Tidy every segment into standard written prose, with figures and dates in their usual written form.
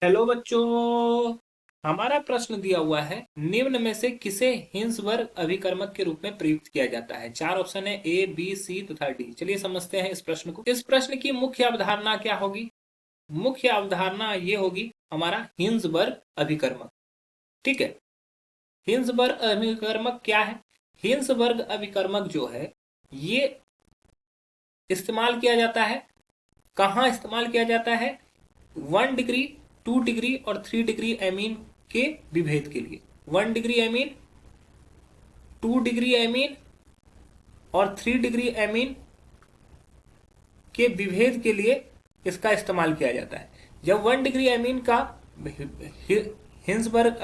Hello बच्चों। हमारा प्रश्न दिया हुआ है, निम्न में से किसे हिंसबर्ग अभिकर्मक के रूप में प्रयुक्त किया जाता है। चार ऑप्शन है, ए बी सी तथा डी। चलिए समझते हैं इस प्रश्न को। इस प्रश्न की मुख्य अवधारणा क्या होगी? मुख्य अवधारणा ये होगी हमारा हिंसबर्ग अभिकर्मक। ठीक है, हिंसबर्ग अभिकर्मक क्या है? हिंसबर्ग अभिकर्मक जो है ये इस्तेमाल किया जाता है, कहाँ इस्तेमाल किया जाता है? 1 डिग्री, 2 डिग्री और 3 डिग्री एमीन के विभेद के लिए। 1 डिग्री एमीन, 2 डिग्री एमीन और 3 डिग्री एमीन के विभेद के लिए इसका इस्तेमाल किया जाता है। जब 1 डिग्री एमीन का हिंसबर्ग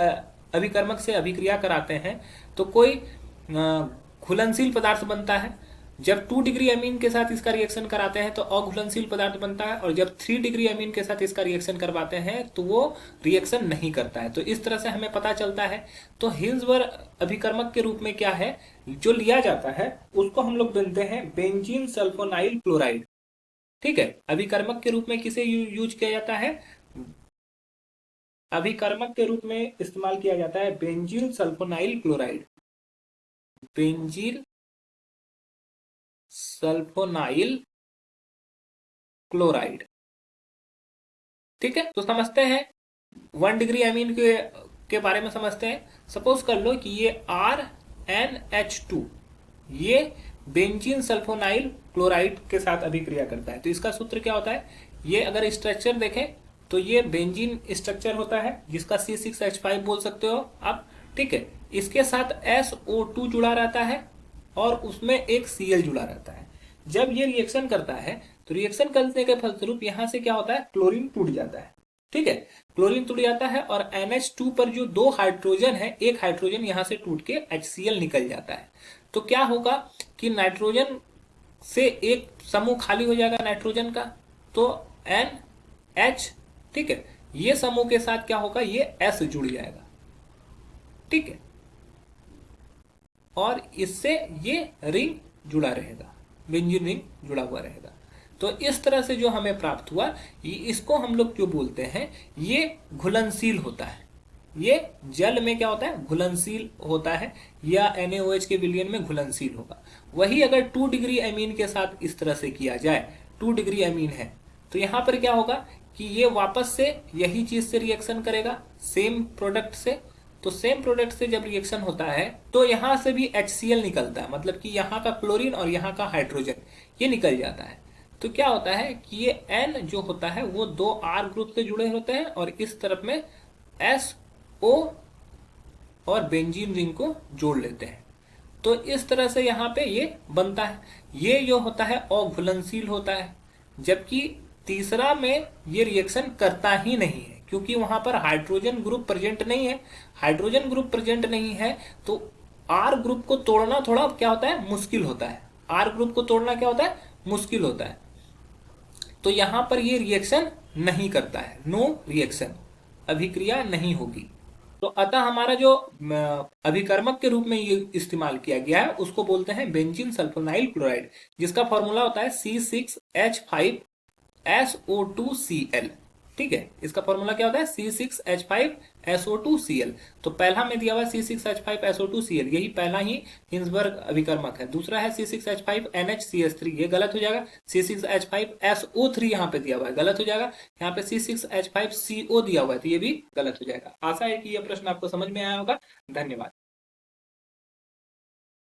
अभिकर्मक से अभिक्रिया कराते हैं तो कोई घुलनशील पदार्थ बनता है। जब 2 डिग्री एमीन के साथ इसका रिएक्शन कराते हैं तो अघुलनशील पदार्थ बनता है, और जब 3 डिग्री एमीन के साथ इसका रिएक्शन करवाते हैं तो वो रिएक्शन नहीं करता है। तो इस तरह से हमें पता चलता है। तो हिंसबर्ग अभिकर्मक के रूप में क्या है जो लिया जाता है, उसको हम लोग बनते हैं बेंजीन सल्फोनाइल क्लोराइड। ठीक है, अभिकर्मक के रूप में किसे यूज किया जाता है? अभिकर्मक के रूप में इस्तेमाल किया जाता है benzene sulfonyl chloride. Benzene sulfonyl chloride. ठीक है, तो समझते हैं 1 डिग्री एमीन के बारे में समझते हैं। सपोज कर लो कि ये RnH2 ये बेंजीन सल्फोनाइल क्लोराइड के साथ अभिक्रिया करता है। तो इसका सूत्र क्या होता है? ये अगर स्ट्रक्चर देखें तो ये बेंजीन स्ट्रक्चर होता है जिसका C6H5 बोल सकते हो आप। ठीक है, इसके साथ SO2 जुड़ा रहता है और उसमें एक Cl जुड़ा रहता है। जब ये रिएक्शन करता है तो रिएक्शन करने के फलस्वरूप यहां से क्या होता है? क्लोरीन टूट जाता है। ठीक है, क्लोरीन टूट जाता है और NH2 पर जो 2 हाइड्रोजन है, एक हाइड्रोजन यहां से टूट के HCl निकल जाता है। तो क्या होगा कि नाइट्रोजन से एक समूह खाली हो जाएगा नाइट्रोजन का, तो NH। ठीक है, ये समूह के साथ क्या होगा? ये S जुड़ जाएगा। ठीक है, और इससे ये रिंग जुड़ा रहेगा, बेंजीन रिंग जुड़ा हुआ रहेगा। तो इस तरह से जो हमें प्राप्त हुआ, इसको हम लोग जो बोलते हैं ये घुलनशील होता है। ये जल में क्या होता है? घुलनशील होता है, या NaOH के विलयन में घुलनशील होगा। वही अगर 2 डिग्री एमीन के साथ इस तरह से किया जाए, 2 डिग्री एमीन है तो यहां पर क्या होगा कि ये वापस से यही चीज से रिएक्शन करेगा, सेम प्रोडक्ट से। तो सेम प्रोडक्ट से जब रिएक्शन होता है तो यहां से भी HCl निकलता है, मतलब कि यहाँ का क्लोरीन और यहाँ का हाइड्रोजन ये निकल जाता है। तो क्या होता है कि ये N जो होता है वो 2 R ग्रुप से जुड़े होते हैं और इस तरफ में SO और बेंजीन रिंग को जोड़ लेते हैं। तो इस तरह से यहाँ पे ये बनता है। ये जो होता है अघुलनशील होता है, जबकि तीसरा में ये रिएक्शन करता ही नहीं है क्योंकि वहां पर हाइड्रोजन ग्रुप प्रेजेंट नहीं है। हाइड्रोजन ग्रुप प्रेजेंट नहीं है तो आर ग्रुप को तोड़ना थोड़ा क्या होता है? मुश्किल होता है। आर ग्रुप को तोड़ना क्या होता है? मुश्किल होता है। तो यहां पर ये रिएक्शन नहीं करता है, नो रिएक्शन, अभिक्रिया नहीं होगी। तो अतः हमारा जो अभिकर्मक के रूप में ये इस्तेमाल किया गया है उसको बोलते हैं बेंजीन सल्फोनाइल क्लोराइड, जिसका फॉर्मूला होता है C6H5SO2Cl। ठीक है, इसका फॉर्मूला क्या होता है? C6H5SO2Cl। तो पहला में दिया हुआ है C6H5SO2Cl, यही पहला ही हिंसबर्ग अभिकर्मक है। दूसरा है C6H5NHCH3, ये गलत हो जाएगा। C6H5SO3 यहाँ पे दिया हुआ है, गलत हो जाएगा। यहाँ पे C6H5CO दिया हुआ है तो ये भी गलत हो जाएगा। आशा है कि यह प्रश्न आपको समझ में आया होगा। धन्यवाद।